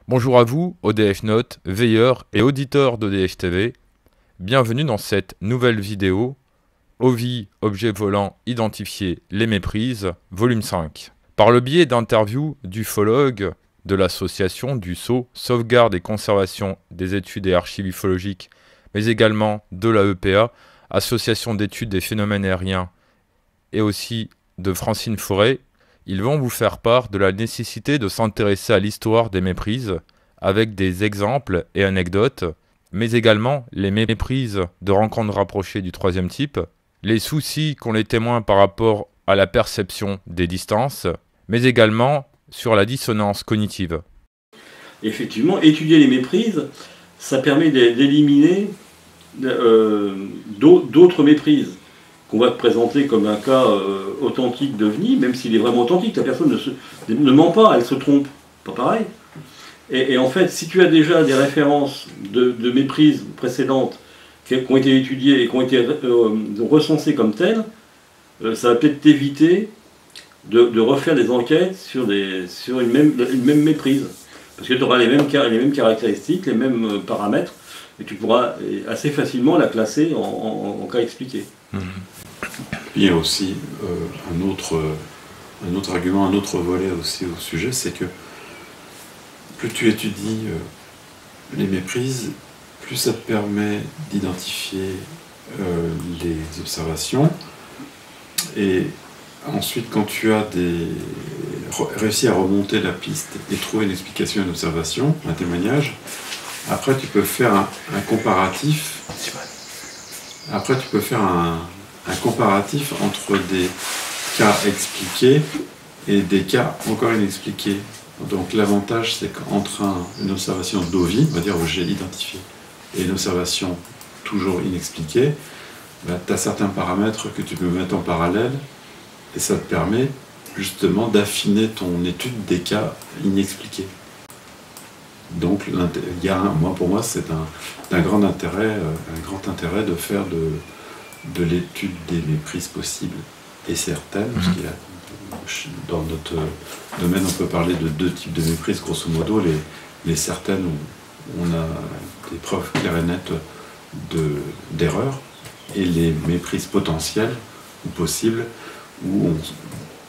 Bonjour à vous, ODF Note, veilleurs et auditeurs d'ODF TV. Bienvenue dans cette nouvelle vidéo, OVI, objet volant identifié, les méprises, volume 5. Par le biais d'interviews d'ufologues de l'association du SO, Sauvegarde et Conservation des études et archives ufologiques, mais également de la EPA, Association d'études des phénomènes aériens, et aussi de Francine Forêt, ils vont vous faire part de la nécessité de s'intéresser à l'histoire des méprises, avec des exemples et anecdotes, mais également les méprises de rencontres rapprochées du troisième type, les soucis qu'ont les témoins par rapport à la perception des distances, mais également sur la dissonance cognitive. Effectivement, étudier les méprises, ça permet d'éliminer d'autres méprises qu'on va te présenter comme un cas authentique d'OVNI, même s'il est vraiment authentique, la personne ne ment pas, elle se trompe, pas pareil. Et en fait, si tu as déjà des références de méprises précédentes qui ont été étudiées et qui ont été recensées comme telles, ça va peut-être t'éviter de refaire des enquêtes sur une même méprise. Parce que tu auras les mêmes caractéristiques, les mêmes paramètres, et tu pourras assez facilement la classer en cas expliqué. Il y a aussi un autre argument, un autre volet aussi au sujet, c'est que plus tu étudies les méprises, plus ça te permet d'identifier les observations. Et ensuite, quand tu as réussi à remonter la piste et trouver une explication à une observation, un témoignage, après tu peux faire un comparatif. Après tu peux faire un comparatif entre des cas expliqués et des cas encore inexpliqués. Donc l'avantage, c'est qu'entre une observation d'OVI, on va dire objet identifié, et une observation toujours inexpliquée, tu as certains paramètres que tu peux mettre en parallèle, et ça te permet justement d'affiner ton étude des cas inexpliqués. Donc pour moi, c'est un grand intérêt de faire de l'étude des méprises possibles et certaines, parce qu'il y a, dans notre domaine, on peut parler de deux types de méprises, grosso modo, les certaines où on a des preuves claires et nettes d'erreur, et les méprises potentielles ou possibles, où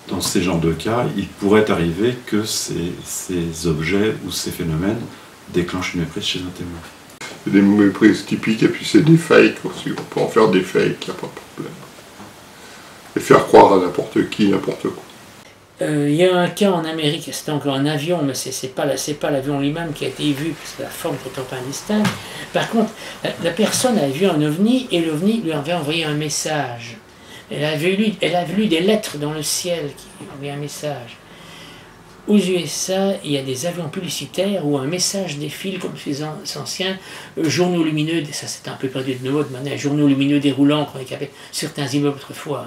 dans ces genres de cas, il pourrait arriver que ces objets ou ces phénomènes déclenchent une méprise chez un témoin. C'est des méprises typiques, et puis c'est des fakes aussi, on peut en faire des fakes, il n'y a pas de problème. Et faire croire à n'importe qui, n'importe quoi. Il y a un cas en Amérique, c'était encore un avion, mais c'est pas l'avion lui-même qui a été vu, parce que la forme était un peu indistincte. Par contre, la personne avait vu un ovni, et l'ovni lui avait envoyé un message. Elle avait lu des lettres dans le ciel qui envoyaient un message. Aux USA, il y a des avions publicitaires où un message défile, comme ces anciens journaux lumineux, ça c'était un peu perdu de mode maintenant, journaux lumineux déroulants qu'on avait certains immeubles autrefois.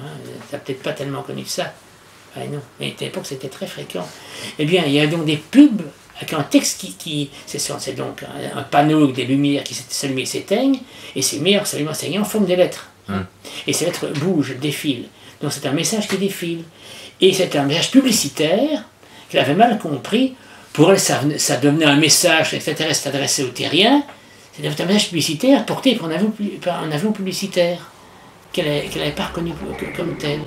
Tu n'as peut-être pas tellement connu ça. Ah non, mais à l'époque c'était très fréquent. Eh bien, il y a donc des pubs avec un texte c'est donc un panneau avec des lumières qui s'allument et s'éteignent, et ces lumières s'allument et s'éteignent en forme de lettres. Et ces lettres bougent, défilent. Donc c'est un message qui défile. Et c'est un message publicitaire qu'elle avait mal compris. Pour elle, ça devenait un message extraterrestre adressé aux terriens. C'était un message publicitaire porté par un avion publicitaire qu'elle n'avait pas reconnu comme tel.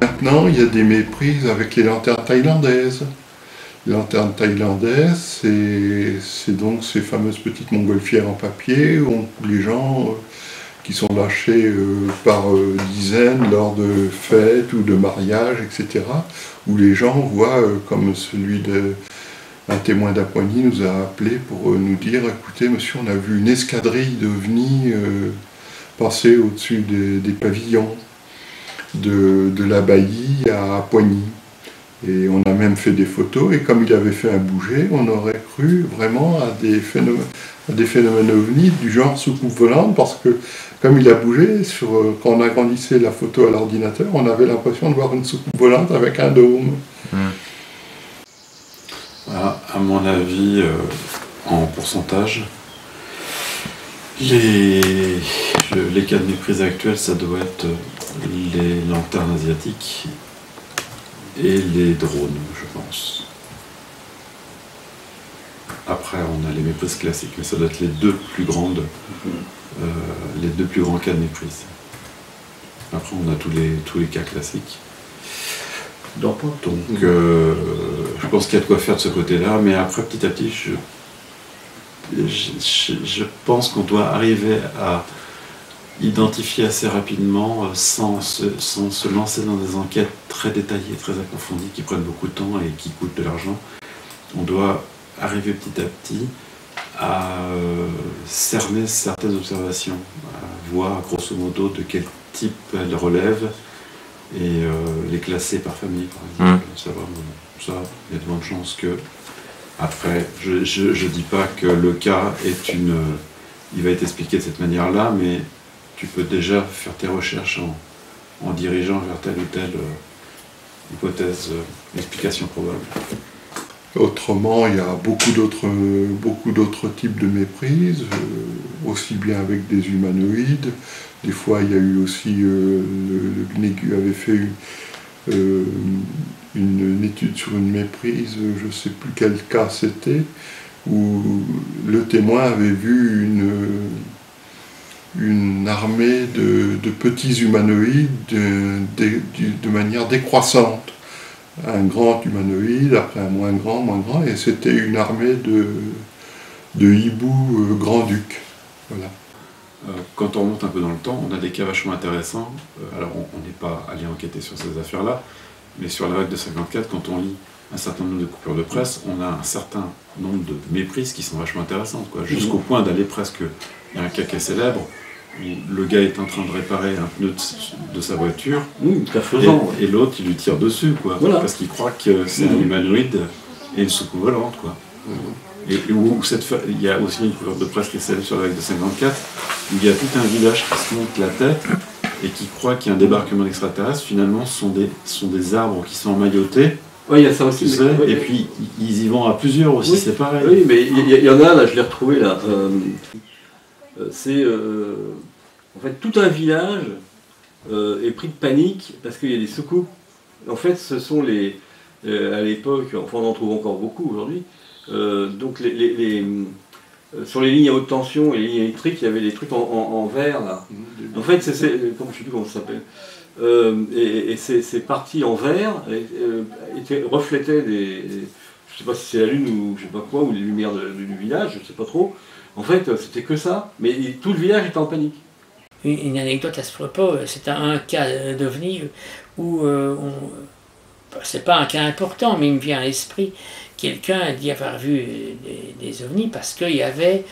Maintenant, il y a des méprises avec les lanternes thaïlandaises. Les lanternes thaïlandaises, c'est donc ces fameuses petites montgolfières en papier où les gens qui sont lâchés par dizaines lors de fêtes ou de mariages, etc., où les gens voient, comme celui d'un témoin d'Apoigny nous a appelé pour nous dire, écoutez monsieur, on a vu une escadrille d'OVNI passer au-dessus des pavillons de l'abbaye à Apoigny. Et on a même fait des photos, et comme il avait fait un bouger, on aurait cru vraiment à des phénomènes ovnis du genre soucoupe volante, parce que comme il a bougé, quand on agrandissait la photo à l'ordinateur, on avait l'impression de voir une soucoupe volante avec un dôme. À mon avis, en pourcentage, les cas de méprise actuels, ça doit être les lanternes asiatiques et les drones, je pense. Après, on a les méprises classiques, mais ça doit être les deux plus grands cas de méprise. Après, on a tous les cas classiques. Donc, je pense qu'il y a de quoi faire de ce côté-là, mais après, petit à petit, je pense qu'on doit arriver à identifier assez rapidement, sans se lancer dans des enquêtes très détaillées, très approfondies, qui prennent beaucoup de temps et qui coûtent de l'argent. On doit arriver petit à petit à cerner certaines observations, à voir grosso modo de quel type elles relèvent, et les classer par famille, par exemple. Ça, il y a de bonnes chances que... Après, je dis pas que le cas il va être expliqué de cette manière-là, mais tu peux déjà faire tes recherches en dirigeant vers telle ou telle hypothèse, explication probable. Autrement, il y a beaucoup d'autres types de méprises, aussi bien avec des humanoïdes. Des fois, il y a eu aussi, le GNEGU avait fait une étude sur une méprise, je ne sais plus quel cas c'était, où le témoin avait vu une armée de petits humanoïdes de manière décroissante. Un grand humanoïde, après un moins grand, et c'était une armée de hiboux grand-ducs. Voilà. Quand on remonte un peu dans le temps, on a des cas vachement intéressants. Alors on n'est pas allé enquêter sur ces affaires-là, mais sur la règle de 54, quand on lit un certain nombre de coupures de presse, on a un certain nombre de méprises qui sont vachement intéressantes, quoi, jusqu'au point d'aller presque... Il y a un cas qui est célèbre, où le gars est en train de réparer un pneu de sa voiture, et l'autre il lui tire dessus, quoi, parce qu'il croit que c'est un humanoïde et une soucoupe volante, quoi. Et il y a aussi une couleur de presse qui est célèbre sur la règle de 54, où il y a tout un village qui se monte la tête et qui croit qu'il y a un débarquement d'extraterrestres. Finalement, ce sont des arbres qui sont emmaillotés. Oui, il y a ça aussi. Et puis, ils y vont à plusieurs aussi, c'est pareil. Oui, mais il y en a, là, je l'ai retrouvé, là. C'est... en fait, tout un village est pris de panique parce qu'il y a des soucoupes. En fait, ce sont les... à l'époque, enfin on en trouve encore beaucoup aujourd'hui, donc sur les lignes à haute tension et les lignes électriques, il y avait des trucs en verre, là. En fait, je ne sais plus comment ça s'appelle. Et ces parties en verre reflétaient des... Je ne sais pas si c'est la lune ou je sais pas quoi, ou les lumières du village, je ne sais pas trop. En fait, c'était que ça, mais tout le village était en panique. Une anecdote à ce propos, c'est un cas d'OVNI où c'est pas un cas important, mais il me vient à l'esprit, quelqu'un a dit avoir vu des ovnis parce qu'il y avait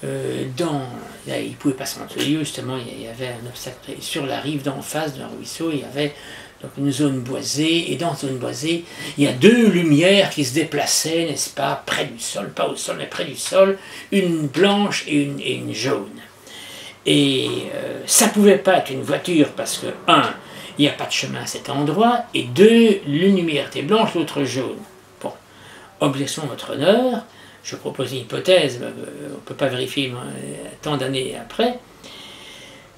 là, il ne pouvait pas se rendre au lieu, justement, il y avait un obstacle sur la rive d'en face d'un ruisseau, il y avait donc une zone boisée, et dans cette zone boisée, il y a deux lumières qui se déplaçaient, n'est-ce pas, près du sol, pas au sol, mais près du sol, une blanche et une jaune. Et ça ne pouvait pas être une voiture parce que, un, il n'y a pas de chemin à cet endroit, et deux, l'une lumière était blanche, l'autre jaune. Bon, objection à votre honneur, je propose une hypothèse, on ne peut pas vérifier tant d'années après,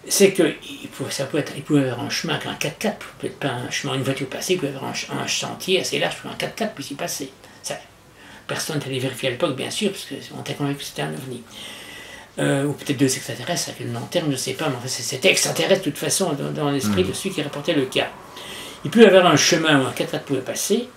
c'est qu'il pouvait y avoir un chemin qu'un 4x4, peut-être pas un chemin, une voiture passée, il pouvait y avoir un sentier assez large pour un 4x4 puisse y passer. Ça, personne n'allait vérifier à l'époque, bien sûr, parce qu'on était convaincu que c'était un ovni. Ou peut-être deux extraterrestres avec une lanterne, je ne sais pas, mais enfin, c'était extraterrestre de toute façon dans l'esprit de celui qui rapportait le cas. Il peut y avoir un chemin où un 4x4 pouvait passer,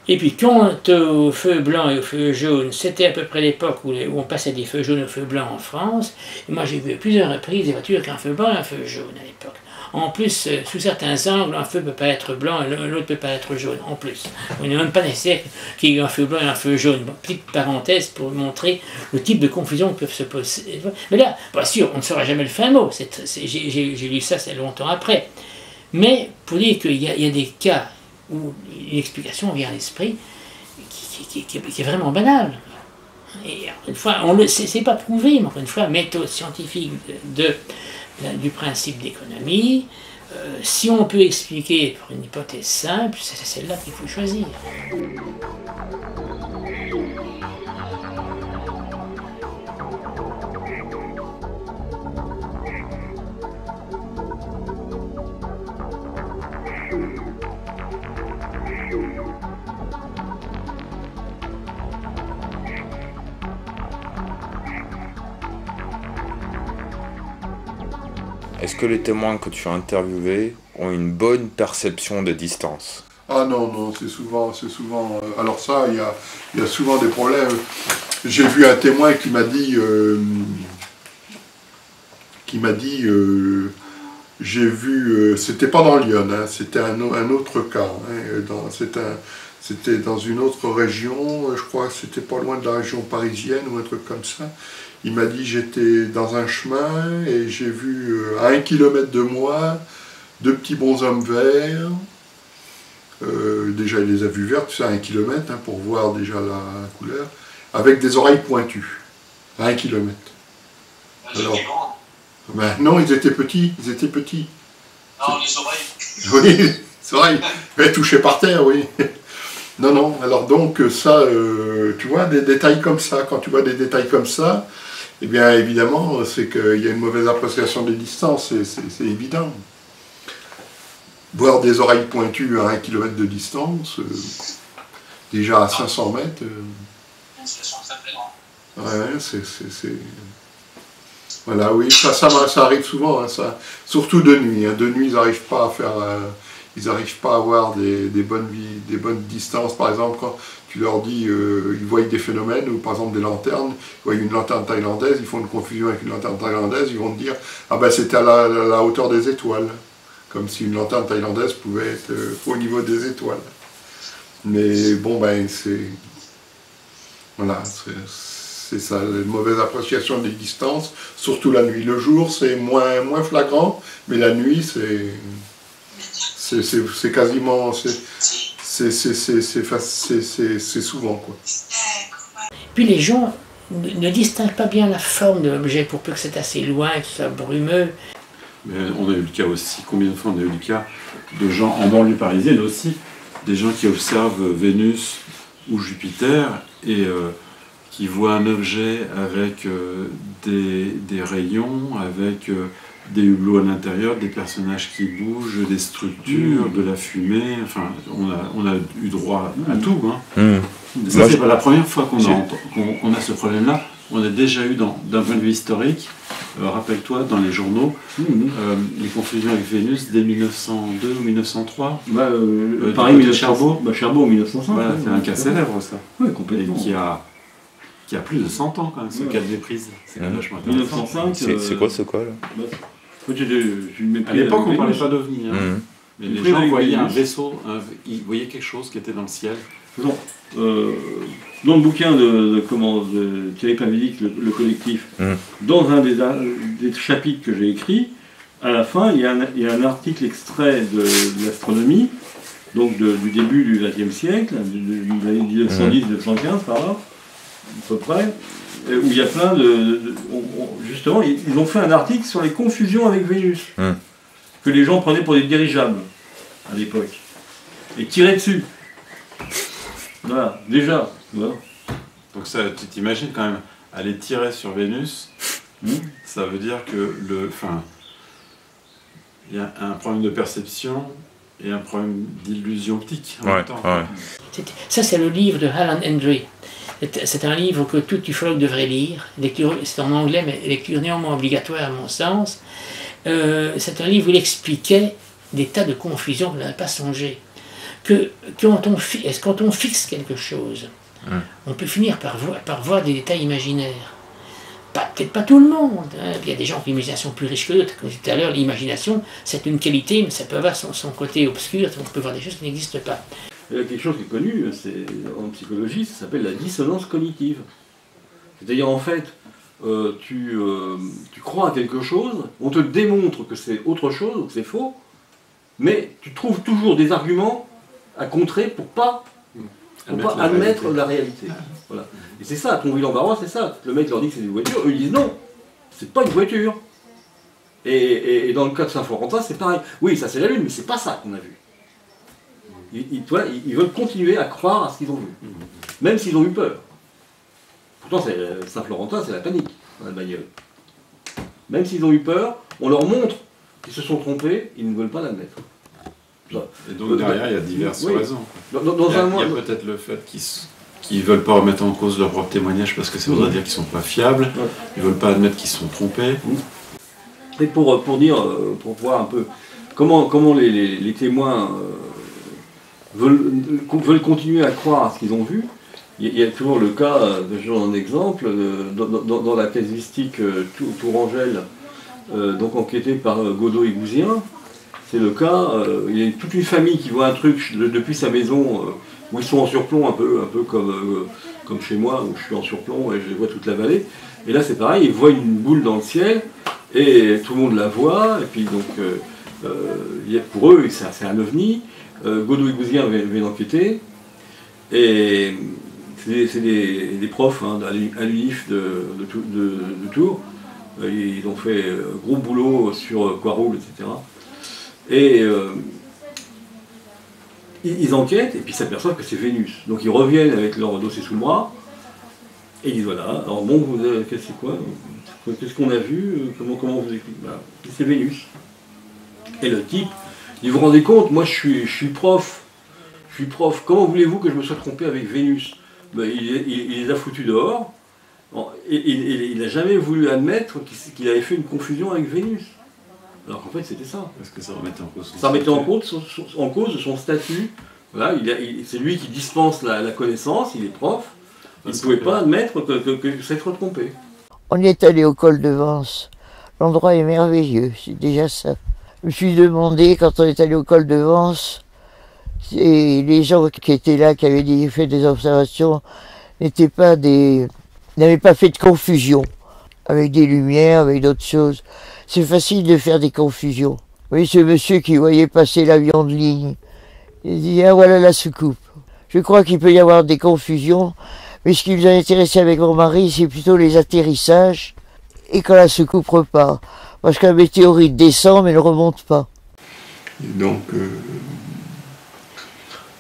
Et puis quant au feu blanc et au feu jaune, c'était à peu près l'époque où on passait des feux jaunes au feu blanc en France. Et moi j'ai vu à plusieurs reprises des voitures avec un feu blanc et un feu jaune à l'époque. En plus, sous certains angles, un feu ne peut pas être blanc et l'autre ne peut pas être jaune, en plus. Il n'est même pas nécessaire qu'il y ait un feu blanc et un feu jaune. Bon, petite parenthèse pour montrer le type de confusion qui peuvent se poser. Mais là, bien sûr, on ne saura jamais le fin mot. J'ai lu ça, c'est longtemps après. Mais pour dire qu'il y a des cas où une explication vient à l'esprit qui est vraiment banale. Et une fois, c'est pas prouvé, mais encore une fois, méthode scientifique du principe d'économie, si on peut expliquer par une hypothèse simple, c'est celle-là qu'il faut choisir. Est-ce que les témoins que tu as interviewés ont une bonne perception des distances? Ah non, non, c'est souvent... alors ça, il y a souvent des problèmes. J'ai vu un témoin qui m'a dit... j'ai vu... c'était pas dans Lyon, hein, c'était un autre cas. Hein, c'était dans une autre région, je crois que c'était pas loin de la région parisienne ou un truc comme ça. Il m'a dit j'étais dans un chemin et j'ai vu à 1 kilomètre de moi 2 petits bonshommes verts. Déjà il les a vus verts, tu sais, à 1 kilomètre, hein, pour voir déjà la couleur, avec des oreilles pointues, à 1 kilomètre. Alors, ben, non, ils étaient petits, ils étaient petits. Non, les oreilles. Oui, les oreilles, touchées par terre, oui. Non, non, alors donc ça, tu vois, des détails comme ça, quand tu vois des détails comme ça, eh bien évidemment, c'est qu'il y a une mauvaise appréciation des distances, c'est évident. Voir des oreilles pointues à 1 kilomètre de distance, déjà à 500 mètres, ouais, c'est... Voilà, oui, ça arrive souvent, hein, ça. Surtout de nuit. Hein. De nuit, ils n'arrivent pas à faire... ils n'arrivent pas à avoir des bonnes distances. Par exemple, quand tu leur dis, ils voient des phénomènes, ou par exemple des lanternes, ils voient une lanterne thaïlandaise, ils font une confusion avec une lanterne thaïlandaise, ils vont te dire, ah ben c'était à la hauteur des étoiles. Comme si une lanterne thaïlandaise pouvait être au niveau des étoiles. Mais bon, ben c'est... Voilà, c'est ça, la mauvaise appréciation des distances, surtout la nuit. Le jour, c'est moins flagrant, mais la nuit, c'est quasiment... c'est souvent, quoi. Puis les gens ne distinguent pas bien la forme de l'objet, pour peu que c'est assez loin, que ce soit brumeux. Mais on a eu le cas aussi, combien de fois on a eu le cas de gens en banlieue parisienne aussi, des gens qui observent Vénus ou Jupiter et qui voient un objet avec des rayons, avec des hublots à l'intérieur, des personnages qui bougent, des structures, de la fumée, enfin on a eu droit à tout. Hein. Ça, c'est pas la première fois qu'on a ce problème-là. On a déjà eu, d'un point de vue historique, rappelle-toi, dans les journaux, les confusions avec Vénus dès 1902 ou 1903. Paris, Cherbourg. Cherbourg en 1905. Voilà, c'est un cas célèbre, ça. Oui, complètement. Et qui a plus de 100 ans, quand même, ce cas de méprise. C'est vachement intéressant. 1905. C'est quoi ce cas, là? À l'époque, on ne parlait pas d'OVNI. Hein. Mais les gens voyaient un vaisseau, ils voyaient quelque chose qui était dans le ciel. Non. Dans le bouquin de Thierry Pavilic, le collectif, dans un des chapitres que j'ai écrit, à la fin, il y a un article extrait de l'astronomie, donc du début du XXe siècle, de 1910-1915 par là, à peu près, où il y a plein justement, ils ont fait un article sur les confusions avec Vénus, que les gens prenaient pour des dirigeables à l'époque, et tiraient dessus. Voilà, déjà. Voilà. Donc ça, tu t'imagines quand même, aller tirer sur Vénus, ça veut dire que il y a un problème de perception et un problème d'illusion optique en même temps. Ouais. Ça, c'est le livre de Alan Hendry. C'est un livre que tout ufologue devrait lire. C'est en anglais, mais lecture néanmoins obligatoire à mon sens. C'est un livre où il expliquait des tas de confusions qu'on n'avait pas songé. que quand on fixe quelque chose, on peut finir par voir des détails imaginaires. Peut-être pas tout le monde. Hein. Il y a des gens qui ont une imagination plus riche que d'autres. Comme je disais tout à l'heure, l'imagination, c'est une qualité, mais ça peut avoir son côté obscur. On peut voir des choses qui n'existent pas. Il y a quelque chose qui est connu, en psychologie, ça s'appelle la dissonance cognitive. C'est-à-dire, en fait, tu crois à quelque chose, on te démontre que c'est autre chose, que c'est faux, mais tu trouves toujours des arguments à contrer pour pas admettre la réalité. Voilà. Et c'est ça, ton bilan barois, c'est ça. Le mec leur dit que c'est une voiture, eux ils disent non, c'est pas une voiture. Et dans le cas de Saint-Florentin, c'est pareil. Oui, ça c'est la Lune, mais c'est pas ça qu'on a vu. Ils veulent continuer à croire à ce qu'ils ont vu, même s'ils ont eu peur. Pourtant, Saint-Florentin, c'est la panique dans la bagnole. Même s'ils ont eu peur, on leur montre qu'ils se sont trompés, ils ne veulent pas l'admettre. Et donc derrière, il y a diverses raisons. Il y a peut-être le fait qu'ils ne veulent pas remettre en cause leur propre témoignage parce que ça voudrait dire qu'ils ne sont pas fiables, ils ne veulent pas admettre qu'ils se sont trompés. Et pour voir un peu comment les témoins veulent continuer à croire à ce qu'ils ont vu, il y a toujours le cas, je donne un exemple, dans la casuistique Tourangelle, donc enquêtée par Godot et Gouzien. C'est le cas, il y a toute une famille qui voit un truc depuis sa maison où ils sont en surplomb, un peu comme chez moi, où je suis en surplomb et je les vois toute la vallée. Et là c'est pareil, ils voient une boule dans le ciel et tout le monde la voit, et puis donc pour eux c'est un ovni. Godot et Gouzien viennent enquêter, et c'est des profs à l'UNIF de Tours. Ils ont fait gros boulot sur quoi roule, etc. Et ils enquêtent et puis ils s'aperçoivent que c'est Vénus. Donc ils reviennent avec leur dossier sous le bras et ils disent voilà, alors bon, qu'est-ce qu'on a vu, comment vous expliquez? C'est Vénus. Et le type, vous vous rendez compte, moi je suis prof, comment voulez-vous que je me sois trompé avec Vénus? Il les a foutus dehors et il n'a jamais voulu admettre qu'il avait fait une confusion avec Vénus. Alors qu'en fait c'était ça. Parce que ça remettait en cause en cause son statut. Voilà, c'est lui qui dispense la connaissance, il est prof. Il ne pouvait pas admettre que s'être trompé. On est allé au col de Vence. L'endroit est merveilleux, c'est déjà ça. Je me suis demandé, quand on est allé au col de Vence, et les gens qui étaient là, qui avaient fait des observations, n'avaient pas fait de confusion avec des lumières, avec d'autres choses. C'est facile de faire des confusions. Oui, ce monsieur qui voyait passer l'avion de ligne, il dit ah voilà la soucoupe. Je crois qu'il peut y avoir des confusions, mais ce qui nous a intéressé avec mon mari, c'est plutôt les atterrissages et quand la soucoupe repart. Parce qu'un météorite descend mais ne remonte pas. Et donc,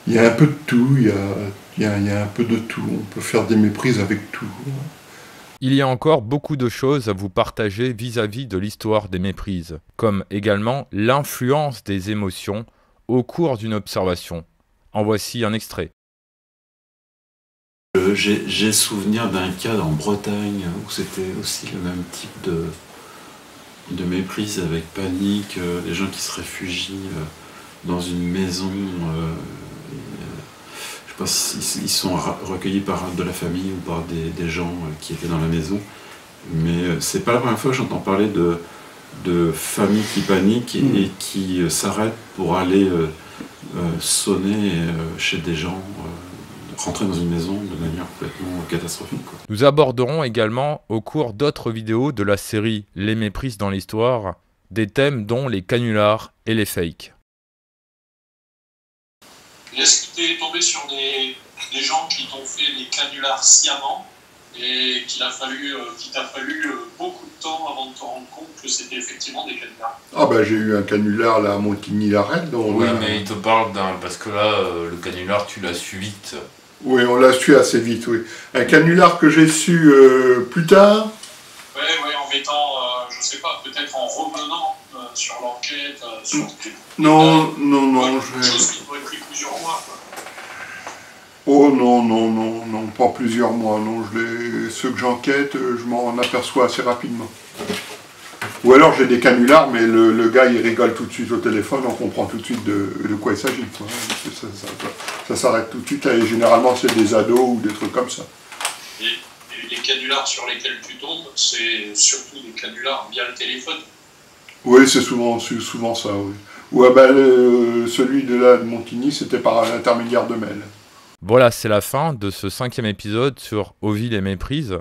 il y a un peu de tout, il y a un peu de tout. On peut faire des méprises avec tout. Il y a encore beaucoup de choses à vous partager vis-à-vis de l'histoire des méprises, comme également l'influence des émotions au cours d'une observation. En voici un extrait. J'ai souvenir d'un cas en Bretagne où c'était aussi le même type de méprise avec panique, les gens qui se réfugient dans une maison, je ne sais pas s'ils sont recueillis par de la famille ou par des gens qui étaient dans la maison, mais c'est pas la première fois que j'entends parler de familles qui paniquent et qui s'arrêtent pour aller sonner chez des gens, rentrer dans une maison de manière complètement catastrophique, quoi. Nous aborderons également au cours d'autres vidéos de la série Les méprises dans l'histoire, des thèmes dont les canulars et les fakes. Est-ce que tu es tombé sur des gens qui t'ont fait des canulars sciemment et qu'il t'a fallu beaucoup de temps avant de te rendre compte que c'était effectivement des canulars? Ah ben j'ai eu un canular là à Montigny-la-Reine. Oui, mais il te parle parce que là, le canular, tu l'as su vite. Oui, on l'a su assez vite, oui. Un canular que j'ai su plus tard. Oui, en mettant, je sais pas, peut-être en revenant sur l'enquête, Non. Chose qui t'aurait pris plusieurs mois, quoi. Oh non, pas plusieurs mois, non. Ceux que j'enquête, je m'en aperçois assez rapidement. Ou alors j'ai des canulars, mais le gars il rigole tout de suite au téléphone, on comprend tout de suite de quoi il s'agit. Ça s'arrête tout de suite, et généralement c'est des ados ou des trucs comme ça. Et les canulars sur lesquels tu tombes, c'est surtout des canulars via le téléphone? Oui, c'est souvent ça, oui. Ou celui de Montigny, c'était par l'intermédiaire de mail. Voilà, c'est la fin de ce 5e épisode sur Oville et Méprise.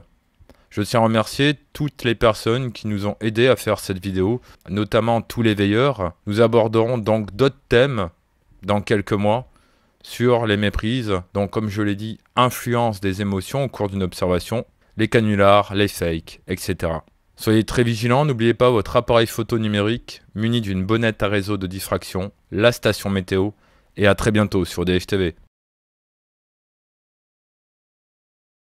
Je tiens à remercier toutes les personnes qui nous ont aidés à faire cette vidéo, notamment tous les veilleurs. Nous aborderons donc d'autres thèmes dans quelques mois sur les méprises, donc comme je l'ai dit, influence des émotions au cours d'une observation, les canulars, les fakes, etc. Soyez très vigilants, n'oubliez pas votre appareil photo numérique muni d'une bonnette à réseau de diffraction, la station météo, et à très bientôt sur DHTV.